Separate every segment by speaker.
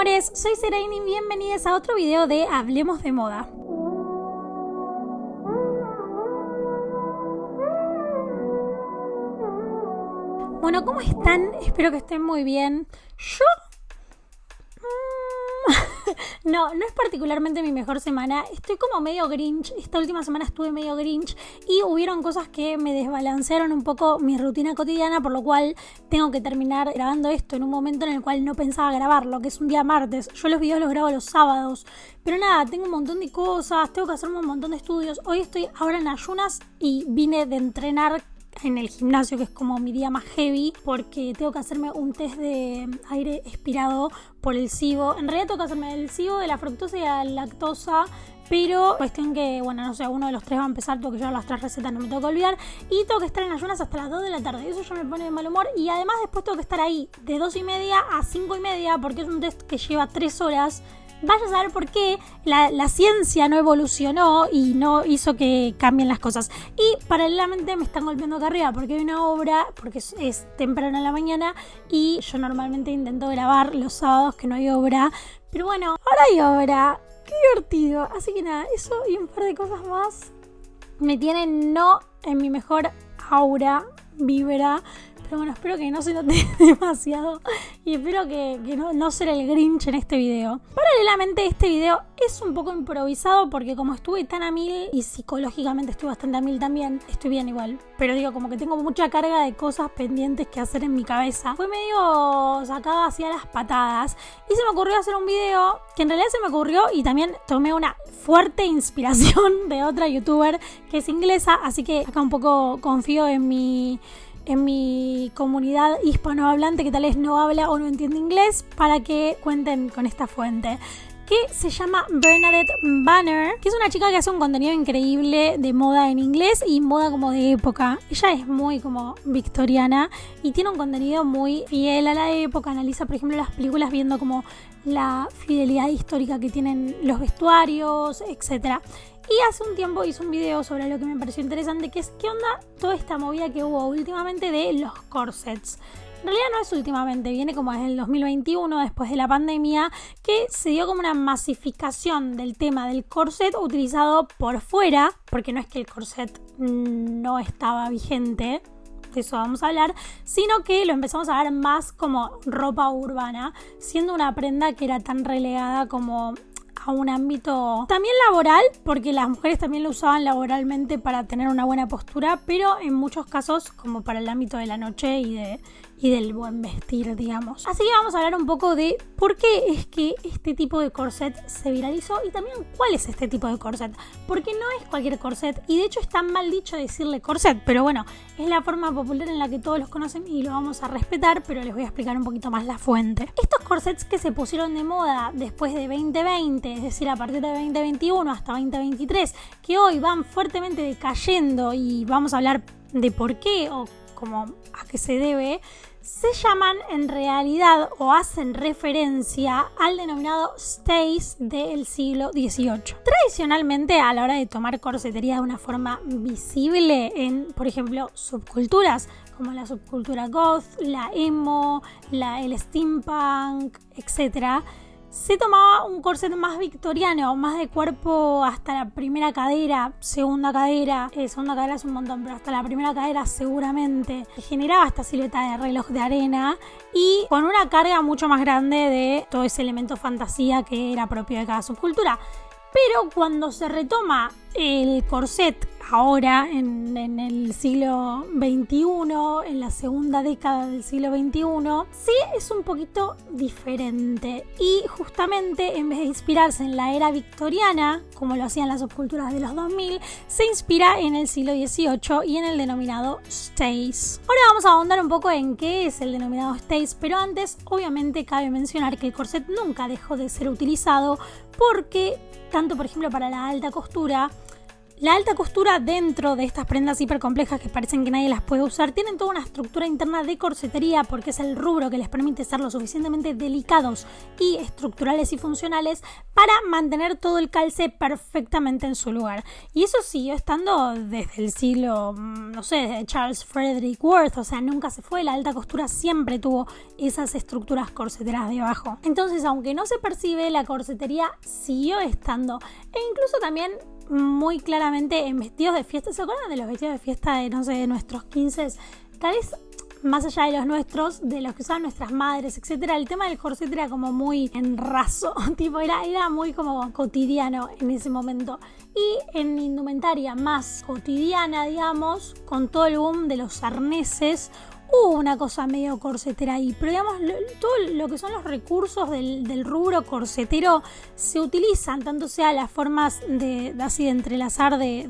Speaker 1: amores, soy Serene y bienvenidos a otro video de Hablemos de Moda. Bueno, ¿cómo están? Espero que estén muy bien. Yo... No es particularmente mi mejor semana. Estoy como medio grinch. Esta última semana estuve medio grinch y hubieron cosas que me desbalancearon un poco mi rutina cotidiana, por lo cual tengo que terminar grabando esto en un momento en el cual no pensaba grabarlo, que es un día martes. Yo los videos los grabo los sábados, pero nada, tengo un montón de cosas, tengo que hacerme un montón de estudios. Hoy estoy ahora en ayunas y vine de entrenar en el gimnasio, que es como mi día más heavy, porque tengo que hacerme un test de aire expirado por el SIBO. En realidad tengo que hacerme el SIBO de la fructosa y la lactosa, pero cuestión que, bueno, no sé, uno de los tres va a empezar, tengo que llevar las 3 recetas, no me tengo que olvidar, y tengo que estar en ayunas hasta las 2 de la tarde, eso ya me pone de mal humor, y además después tengo que estar ahí de 2:30 a 5:30, porque es un test que lleva 3 horas. Vaya a saber por qué la ciencia no evolucionó y no hizo que cambien las cosas. Y paralelamente me están golpeando acá arriba porque hay una obra, porque es temprano en la mañana y yo normalmente intento grabar los sábados que no hay obra. Pero bueno, ahora hay obra. ¡Qué divertido! Así que nada, eso y un par de cosas más me tienen no en mi mejor aura, vibra. Pero bueno, espero que no se note demasiado y espero que no ser el Grinch en este video. Paralelamente este video es un poco improvisado porque como estuve tan a mil y psicológicamente estuve bastante a mil también, estoy bien igual. Pero digo, como que tengo mucha carga de cosas pendientes que hacer en mi cabeza. Fue medio sacado hacia las patadas y se me ocurrió hacer un video que en realidad se me ocurrió y también tomé una fuerte inspiración de otra youtuber que es inglesa, así que acá un poco confío en mi comunidad hispanohablante que tal vez no habla o no entiende inglés para que cuenten con esta fuente, que se llama Bernadette Banner, que es una chica que hace un contenido increíble de moda en inglés y moda como de época. Ella es muy como victoriana y tiene un contenido muy fiel a la época. Analiza, por ejemplo, las películas viendo como la fidelidad histórica que tienen los vestuarios, etc. Y hace un tiempo hizo un video sobre lo que me pareció interesante, que es qué onda toda esta movida que hubo últimamente de los corsets. En realidad no es últimamente, viene como desde el 2021, después de la pandemia, que se dio como una masificación del tema del corset utilizado por fuera, porque no es que el corset no estaba vigente, de eso vamos a hablar, sino que lo empezamos a ver más como ropa urbana, siendo una prenda que era tan relegada como a un ámbito también laboral, porque las mujeres también lo usaban laboralmente para tener una buena postura, pero en muchos casos como para el ámbito de la noche y del buen vestir, digamos. Así que vamos a hablar un poco de por qué es que este tipo de corset se viralizó y también cuál es este tipo de corset, porque no es cualquier corset y de hecho está mal dicho decirle corset, pero bueno, es la forma popular en la que todos los conocen y lo vamos a respetar, pero les voy a explicar un poquito más la fuente. Estos corsets que se pusieron de moda después de 2020, es decir, a partir de 2021 hasta 2023, que hoy van fuertemente decayendo y vamos a hablar de por qué o como a qué se debe, se llaman en realidad o hacen referencia al denominado stays del siglo XVIII. Tradicionalmente, a la hora de tomar corsetería de una forma visible en, por ejemplo, subculturas como la subcultura goth, la emo, el steampunk, etc., se tomaba un corset más victoriano, más de cuerpo hasta la primera cadera, segunda cadera es un montón, pero hasta la primera cadera seguramente, que generaba esta silueta de reloj de arena y con una carga mucho más grande de todo ese elemento fantasía que era propio de cada subcultura. Pero cuando se retoma el corset ahora, en el siglo XXI, en la segunda década del siglo XXI, sí es un poquito diferente. Y justamente en vez de inspirarse en la era victoriana, como lo hacían las subculturas de los 2000, se inspira en el siglo XVIII y en el denominado stays. Ahora vamos a ahondar un poco en qué es el denominado stays, pero antes, obviamente, cabe mencionar que el corset nunca dejó de ser utilizado porque, tanto por ejemplo para la alta costura, La alta costura dentro de estas prendas hipercomplejas que parecen que nadie las puede usar tienen toda una estructura interna de corsetería porque es el rubro que les permite ser lo suficientemente delicados y estructurales y funcionales para mantener todo el calce perfectamente en su lugar. Y eso siguió estando desde el siglo, no sé, de Charles Frederick Worth, o sea, nunca se fue. La alta costura siempre tuvo esas estructuras corseteras debajo. Entonces, aunque no se percibe, la corsetería siguió estando. E incluso también muy claramente en vestidos de fiesta. ¿Se acuerdan de los vestidos de fiesta de, no sé, de nuestros 15? Tal vez más allá de los nuestros, de los que usaban nuestras madres, etcétera, el tema del corset era como muy en raso, tipo era muy como cotidiano en ese momento. Y en indumentaria más cotidiana, digamos, con todo el boom de los arneses, hubo una cosa medio corsetera ahí, pero digamos, todo lo que son los recursos del rubro corsetero se utilizan, tanto sea las formas de entrelazar, de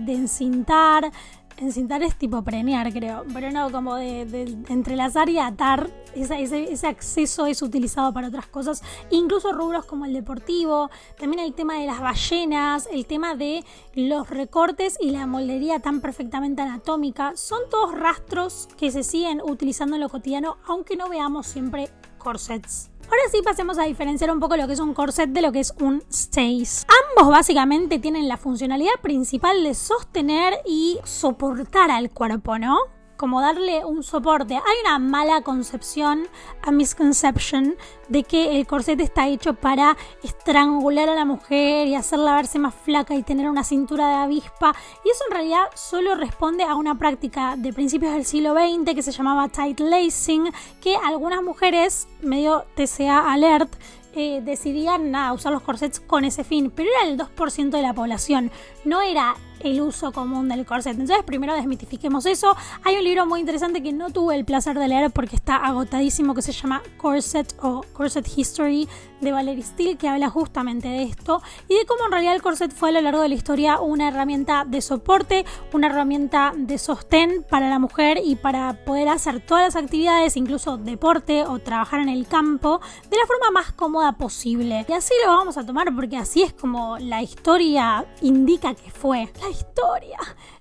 Speaker 1: encintar. Encintar es tipo preñar, creo, pero no, como de entrelazar y atar. Ese acceso es utilizado para otras cosas, incluso rubros como el deportivo, también el tema de las ballenas, el tema de los recortes y la moldería tan perfectamente anatómica, son todos rastros que se siguen utilizando en lo cotidiano, aunque no veamos siempre corsets. Ahora sí pasemos a diferenciar un poco lo que es un corset de lo que es un stays. Ambos básicamente tienen la funcionalidad principal de sostener y soportar al cuerpo, ¿no? Como darle un soporte. Hay una mala concepción, a misconception, de que el corset está hecho para estrangular a la mujer y hacerla verse más flaca y tener una cintura de avispa. Y eso en realidad solo responde a una práctica de principios del siglo XX que se llamaba tight lacing, que algunas mujeres, medio TCA alert, decidían usar los corsets con ese fin, pero era el 2% de la población, no era el uso común del corset. Entonces primero desmitifiquemos eso. Hay un libro muy interesante que no tuve el placer de leer porque está agotadísimo, que se llama Corset o Corset History, de Valerie Steele, que habla justamente de esto y de cómo en realidad el corset fue a lo largo de la historia una herramienta de soporte, una herramienta de sostén para la mujer y para poder hacer todas las actividades, incluso deporte o trabajar en el campo, de la forma más cómoda posible. Y así lo vamos a tomar porque así es como la historia indica que fue. La historia.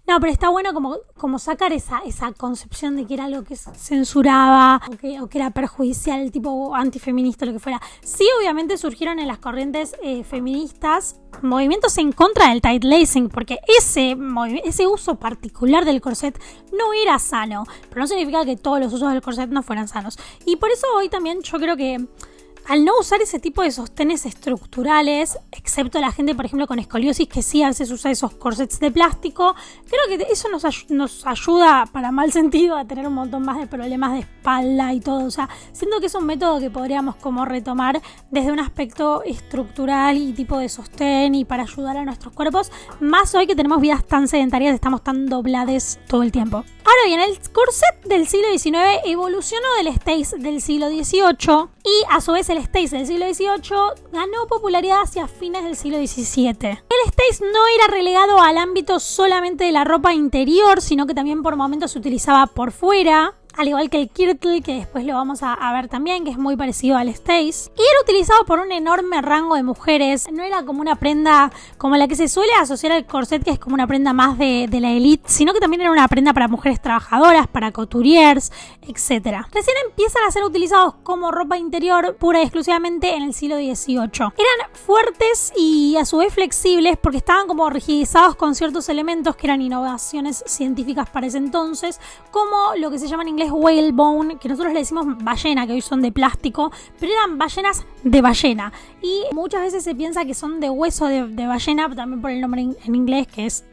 Speaker 1: No, pero está bueno como sacar esa concepción de que era algo que se censuraba o que era perjudicial, tipo antifeminista, lo que fuera. Sí, obviamente surgieron en las corrientes feministas movimientos en contra del tight lacing, porque ese uso particular del corset no era sano, pero no significa que todos los usos del corset no fueran sanos. Y por eso hoy también yo creo que al no usar ese tipo de sostenes estructurales, excepto la gente, por ejemplo, con escoliosis, que sí a veces usa esos corsets de plástico, creo que eso nos ayuda, para mal sentido, a tener un montón más de problemas de espalda y todo. O sea, siento que es un método que podríamos como retomar desde un aspecto estructural y tipo de sostén y para ayudar a nuestros cuerpos, más hoy que tenemos vidas tan sedentarias, estamos tan doblades todo el tiempo. Ahora bien, el corset del siglo XIX evolucionó del stays del siglo XVIII y a su vez el stays del siglo XVIII ganó popularidad hacia fines del siglo XVII. El stays no era relegado al ámbito solamente de la ropa interior, sino que también por momentos se utilizaba por fuera, al igual que el kirtle, que después lo vamos a ver también, que es muy parecido al stays. Y era utilizado por un enorme rango de mujeres. No era como una prenda como la que se suele asociar al corset, que es como una prenda más de la élite, sino que también era una prenda para mujeres trabajadoras, para couturiers, etc. Recién empiezan a ser utilizados como ropa interior pura y exclusivamente en el siglo XVIII. Eran fuertes y a su vez flexibles porque estaban como rigidizados con ciertos elementos que eran innovaciones científicas para ese entonces, como lo que se llama en inglés whalebone, que nosotros le decimos ballena, que hoy son de plástico, pero eran ballenas de ballena. Y muchas veces se piensa que son de hueso de ballena, también por el nombre en inglés, que es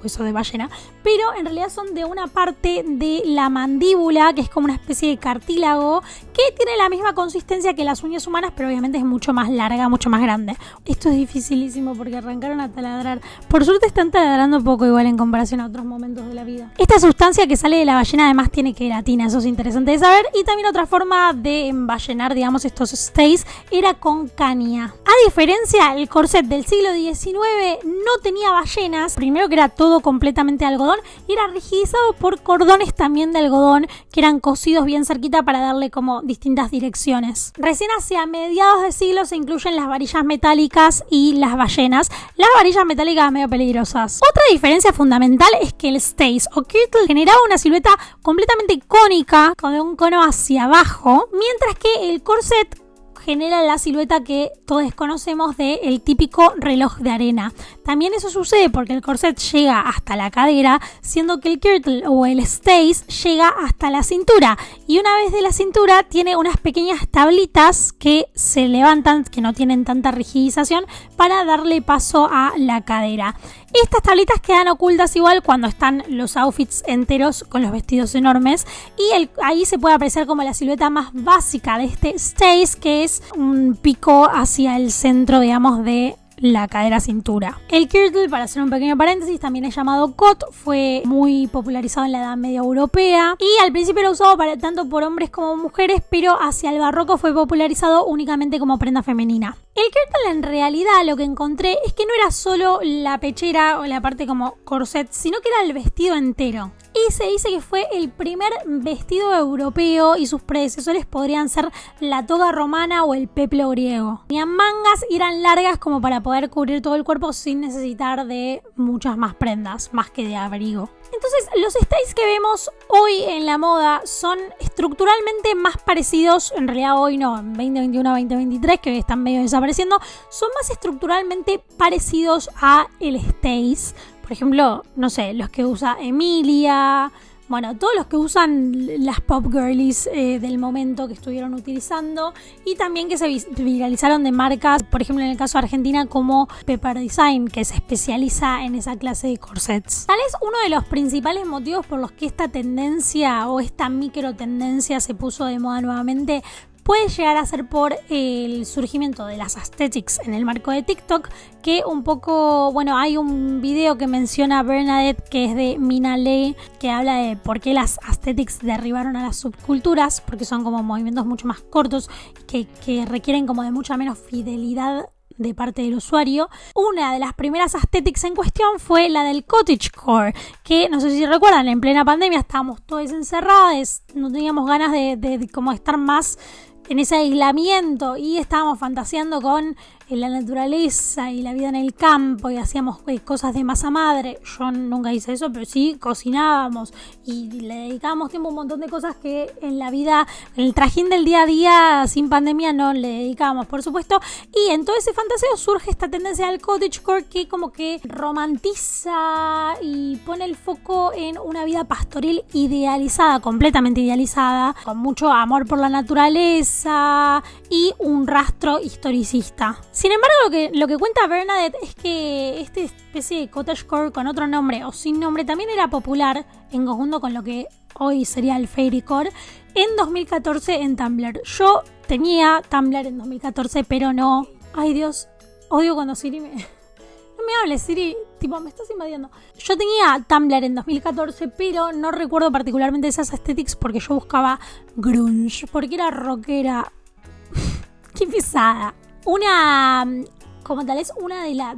Speaker 1: hueso de ballena, pero en realidad son de una parte de la mandíbula, que es como una especie de cartílago, que tiene la misma consistencia que las uñas humanas, pero obviamente es mucho más larga, mucho más grande. Esto es dificilísimo porque arrancaron a taladrar. Por suerte están taladrando poco igual en comparación a otros momentos de la vida. Esta sustancia que sale de la ballena además tiene queratina, eso es interesante de saber, y también otra forma de emballenar, digamos, estos stays era con caña. A diferencia, el corset del siglo XIX no tenía ballenas, primero que era todo completamente algodón y era rigidizado por cordones también de algodón que eran cosidos bien cerquita para darle como distintas direcciones. Recién hacia mediados de siglo se incluyen las varillas metálicas y las ballenas. Las varillas metálicas medio peligrosas. Otra diferencia fundamental es que el stays o kirtle generaba una silueta completamente cónica con un cono hacia abajo, mientras que el corset genera la silueta que todos conocemos del típico reloj de arena. También eso sucede porque el corset llega hasta la cadera, siendo que el kirtle o el stays llega hasta la cintura. Y una vez de la cintura tiene unas pequeñas tablitas que se levantan, que no tienen tanta rigidización, para darle paso a la cadera. Estas tablitas quedan ocultas igual cuando están los outfits enteros con los vestidos enormes, y ahí se puede apreciar como la silueta más básica de este stays, que es un pico hacia el centro, digamos, de la cadera cintura. El kirtle, para hacer un pequeño paréntesis, también es llamado coat, fue muy popularizado en la Edad Media europea y al principio era usado tanto por hombres como mujeres, pero hacia el barroco fue popularizado únicamente como prenda femenina. El kirtle, en realidad, lo que encontré es que no era solo la pechera o la parte como corset, sino que era el vestido entero. Y se dice que fue el primer vestido europeo y sus predecesores podrían ser la toga romana o el peplo griego. Tenían mangas y eran largas como para poder cubrir todo el cuerpo sin necesitar de muchas más prendas, más que de abrigo. Entonces, los stays que vemos hoy en la moda son estructuralmente más parecidos, en realidad hoy no, en 2021-2023, que están medio desapareciendo, son más estructuralmente parecidos a el stays. Por ejemplo, no sé, los que usa Emilia, bueno, todos los que usan las pop girlies del momento que estuvieron utilizando, y también que se viralizaron de marcas, por ejemplo en el caso de Argentina, como Pepper Design, que se especializa en esa clase de corsets. Tal es uno de los principales motivos por los que esta tendencia o esta micro tendencia se puso de moda nuevamente. Puede llegar a ser por el surgimiento de las aesthetics en el marco de TikTok, que un poco, bueno, hay un video que menciona Bernadette, que es de Mina Ley, que habla de por qué las aesthetics derribaron a las subculturas, porque son como movimientos mucho más cortos que requieren como de mucha menos fidelidad de parte del usuario. Una de las primeras aesthetics en cuestión fue la del cottagecore, que no sé si recuerdan, en plena pandemia estábamos todos encerrados, no teníamos ganas de como estar más en ese aislamiento y estábamos fantaseando con la naturaleza y la vida en el campo y hacíamos cosas de masa madre. Yo nunca hice eso, pero sí cocinábamos y le dedicábamos tiempo a un montón de cosas que en la vida, en el trajín del día a día sin pandemia no le dedicábamos, por supuesto. Y en todo ese fantaseo surge esta tendencia del cottagecore, que como que romantiza y pone el foco en una vida pastoril idealizada, completamente idealizada, con mucho amor por la naturaleza y un rastro historicista. Sin embargo, lo que cuenta Bernadette es que esta especie de cottagecore con otro nombre o sin nombre también era popular en conjunto con lo que hoy sería el fairycore en 2014 en Tumblr. Yo tenía Tumblr en 2014, pero no. Ay Dios, odio cuando Siri me... No me hables, Siri, tipo, me estás invadiendo. Yo tenía Tumblr en 2014, pero no recuerdo particularmente esas aesthetics porque yo buscaba grunge, porque era rockera. Qué pesada. Una, como tal vez una de las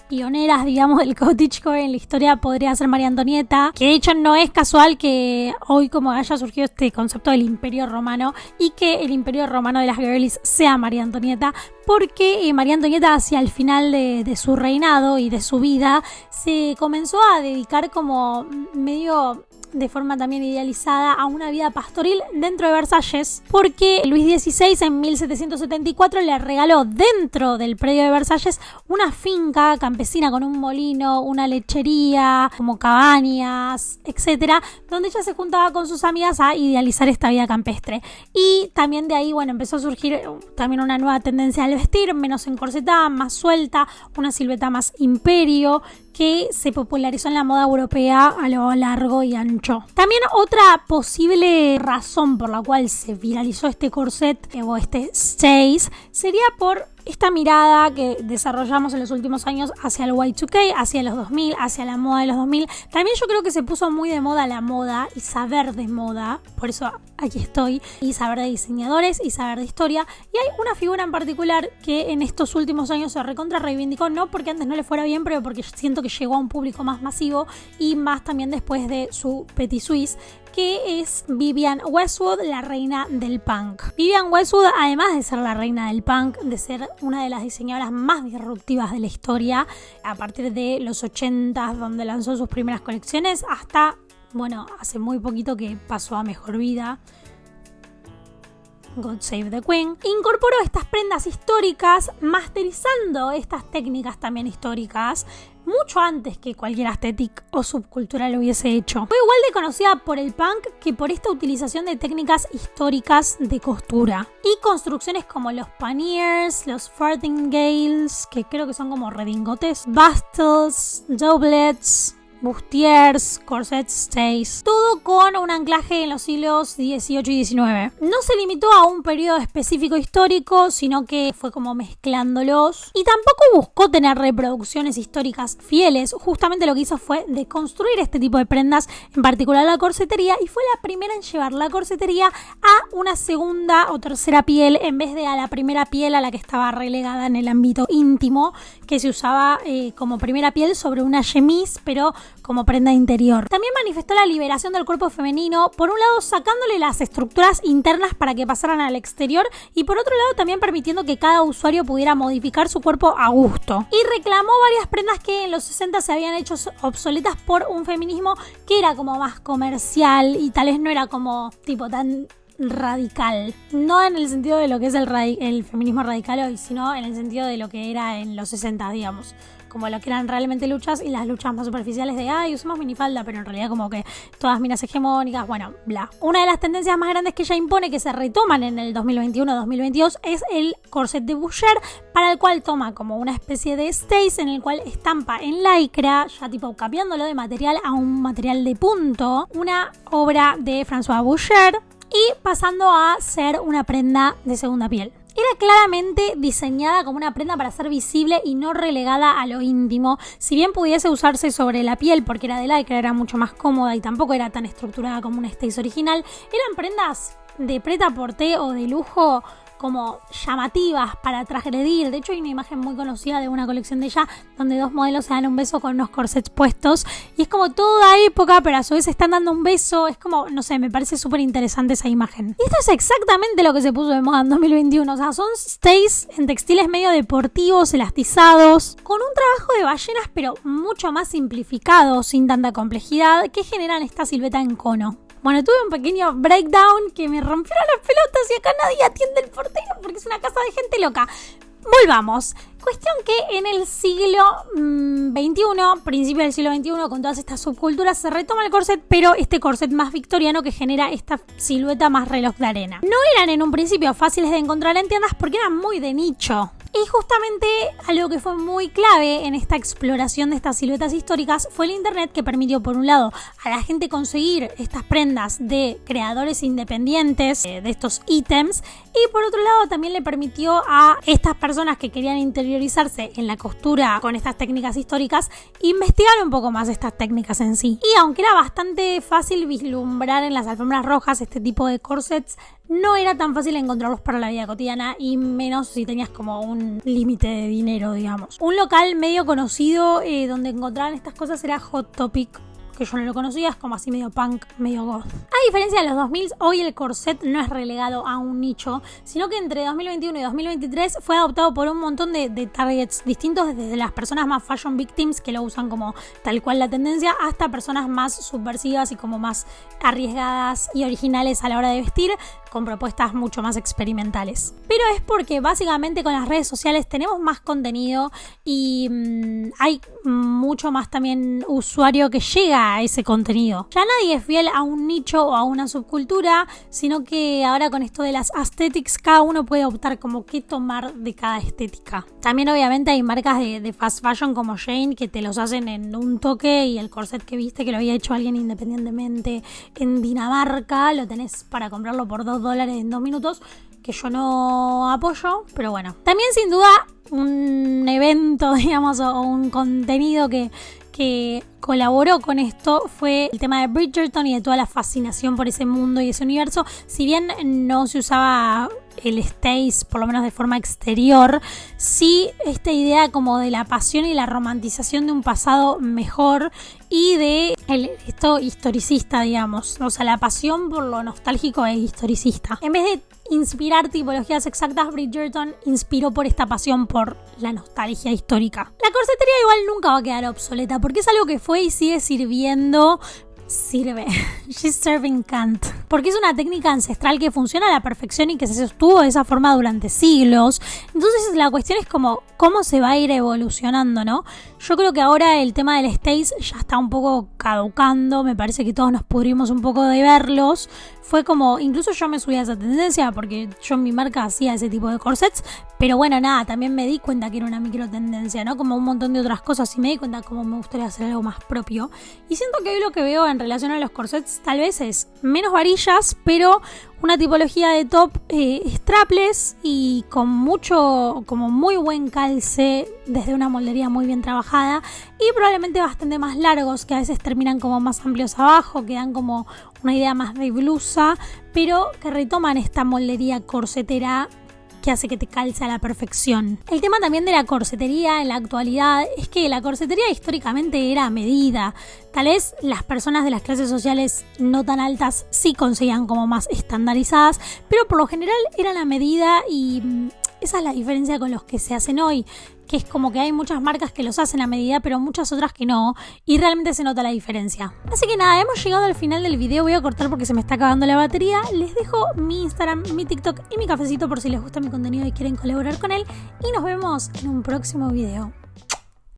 Speaker 1: pioneras, digamos, del cottagecore en la historia podría ser María Antonieta, que de hecho no es casual que hoy como haya surgido este concepto del Imperio Romano y que el Imperio Romano de las girlies sea María Antonieta, porque María Antonieta hacia el final de su reinado y de su vida se comenzó a dedicar como medio de forma también idealizada a una vida pastoril dentro de Versalles, porque Luis XVI en 1774 le regaló dentro del predio de Versalles una finca campesina con un molino, una lechería, como cabañas, etcétera, donde ella se juntaba con sus amigas a idealizar esta vida campestre. Y también de ahí, bueno, empezó a surgir también una nueva tendencia al vestir, menos encorsetada, más suelta, una silueta más imperio, que se popularizó en la moda europea a lo largo y ancho. También otra posible razón por la cual se viralizó este corset o este stays sería por esta mirada que desarrollamos en los últimos años hacia el Y2K, hacia los 2000, hacia la moda de los 2000. También yo creo que se puso muy de moda la moda y saber de moda, por eso aquí estoy, y saber de diseñadores y saber de historia. Y hay una figura en particular que en estos últimos años se recontra reivindicó, no porque antes no le fuera bien, pero porque siento que llegó a un público más masivo y más también después de su Petit Suisse, que es Vivienne Westwood, la reina del punk. Vivienne Westwood, además de ser la reina del punk, de ser una de las diseñadoras más disruptivas de la historia, a partir de los 80, donde lanzó sus primeras colecciones, hasta, bueno, hace muy poquito que pasó a mejor vida, God Save the Queen, incorporó estas prendas históricas, masterizando estas técnicas también históricas, mucho antes que cualquier aesthetic o subcultura lo hubiese hecho. Fue igual de conocida por el punk que por esta utilización de técnicas históricas de costura. Y construcciones como los panniers, los farthingales, que creo que son como redingotes, bustles, doublets, bustiers, corsets, stays, todo con un anclaje en los siglos XVIII y XIX. No se limitó a un periodo específico histórico, sino que fue como mezclándolos, y tampoco buscó tener reproducciones históricas fieles. Justamente lo que hizo fue deconstruir este tipo de prendas, en particular la corsetería, y fue la primera en llevar la corsetería a una segunda o tercera piel, en vez de a la primera piel a la que estaba relegada en el ámbito íntimo, que se usaba como primera piel sobre una chemise, pero como prenda interior. También manifestó la liberación del cuerpo femenino, por un lado sacándole las estructuras internas para que pasaran al exterior, y por otro lado también permitiendo que cada usuario pudiera modificar su cuerpo a gusto. Y reclamó varias prendas que en los 60 se habían hecho obsoletas por un feminismo que era como más comercial y tal vez no era como tipo tan radical, no en el sentido de lo que es el feminismo radical hoy, sino en el sentido de lo que era en los 60, digamos, como lo que eran realmente luchas, y las luchas más superficiales de ay, usamos minifalda, pero en realidad como que todas minas hegemónicas, bueno, bla. Una de las tendencias más grandes que ella impone, que se retoman en el 2021-2022, es el corset de Boucher, para el cual toma como una especie de stays en el cual estampa en lycra, ya tipo cambiándolo de material a un material de punto, una obra de François Boucher, y pasando a ser una prenda de segunda piel. Era claramente diseñada como una prenda para ser visible y no relegada a lo íntimo. Si bien pudiese usarse sobre la piel porque era de lycra, era mucho más cómoda y tampoco era tan estructurada como un Stays original, eran prendas de prêt-à-porter o de lujo como llamativas para transgredir. De hecho hay una imagen muy conocida de una colección de ella donde dos modelos se dan un beso con unos corsets puestos y es como toda época, pero a su vez se están dando un beso. Es como, no sé, me parece súper interesante esa imagen. Y esto es exactamente lo que se puso de moda en 2021. O sea, son stays en textiles medio deportivos, elastizados, con un trabajo de ballenas pero mucho más simplificado, sin tanta complejidad, que generan esta silueta en cono. Bueno, tuve un pequeño breakdown que me rompieron las pelotas y acá nadie atiende el portero porque es una casa de gente loca. Volvamos. Cuestión que en el siglo XXI, principio del siglo XXI, con todas estas subculturas, se retoma el corset, pero este corset más victoriano que genera esta silueta más reloj de arena. No eran en un principio fáciles de encontrar en tiendas porque eran muy de nicho. Y justamente algo que fue muy clave en esta exploración de estas siluetas históricas fue el internet, que permitió por un lado a la gente conseguir estas prendas de creadores independientes de estos ítems, y por otro lado también le permitió a estas personas que querían interiorizarse en la costura con estas técnicas históricas investigar un poco más estas técnicas en sí. Y aunque era bastante fácil vislumbrar en las alfombras rojas este tipo de corsets, no era tan fácil encontrarlos para la vida cotidiana, y menos si tenías como un límite de dinero, digamos. Un local medio conocido donde encontraban estas cosas era Hot Topic, que yo no lo conocía, es como así medio punk, medio goth. A diferencia de los 2000, hoy el corset no es relegado a un nicho, sino que entre 2021 y 2023 fue adoptado por un montón de targets distintos, desde las personas más fashion victims, que lo usan como tal cual la tendencia, hasta personas más subversivas y como más arriesgadas y originales a la hora de vestir, con propuestas mucho más experimentales. Pero es porque básicamente con las redes sociales tenemos más contenido y hay mucho más también usuario que llega a ese contenido. Ya nadie es fiel a un nicho o a una subcultura, sino que ahora con esto de las aesthetics cada uno puede optar como qué tomar de cada estética. También obviamente hay marcas de fast fashion como Jane que te los hacen en un toque, y el corset que viste que lo había hecho alguien independientemente en Dinamarca lo tenés para comprarlo por $2 en 2 minutos, que yo no apoyo, pero bueno. También sin duda un evento, digamos, o un contenido que colaboró con esto fue el tema de Bridgerton y de toda la fascinación por ese mundo y ese universo. Si bien no se usaba el Stays, por lo menos de forma exterior, sí esta idea como de la pasión y la romantización de un pasado mejor, y de esto historicista, digamos. O sea, la pasión por lo nostálgico e historicista. En vez de inspirar tipologías exactas, Bridgerton inspiró por esta pasión por la nostalgia histórica. La corsetería igual nunca va a quedar obsoleta porque es algo que fue y sigue sirviendo. She's serving Kant. Porque es una técnica ancestral que funciona a la perfección y que se sostuvo de esa forma durante siglos. Entonces la cuestión es como cómo se va a ir evolucionando, ¿no? Yo creo que ahora el tema del Stays ya está un poco caducando. Me parece que todos nos pudrimos un poco de verlos. Fue como, incluso yo me subí a esa tendencia porque yo en mi marca hacía ese tipo de corsets. Pero bueno, nada, también me di cuenta que era una micro tendencia, ¿no? Como un montón de otras cosas y me di cuenta cómo me gustaría hacer algo más propio. Y siento que hoy lo que veo en relación a los corsets tal vez es menos varillas, pero una tipología de top strapless y con mucho, como muy buen calce desde una moldería muy bien trabajada y probablemente bastante más largos que a veces terminan como más amplios abajo, que dan como una idea más de blusa, pero que retoman esta moldería corsetera que hace que te calce a la perfección. El tema también de la corsetería en la actualidad es que la corsetería históricamente era a medida. Tal vez las personas de las clases sociales no tan altas sí conseguían como más estandarizadas, pero por lo general eran a medida y esa es la diferencia con los que se hacen hoy, que es como que hay muchas marcas que los hacen a medida, pero muchas otras que no, y realmente se nota la diferencia. Así que nada, hemos llegado al final del video, voy a cortar porque se me está acabando la batería. Les dejo mi Instagram, mi TikTok y mi cafecito por si les gusta mi contenido y quieren colaborar con él, y nos vemos en un próximo video.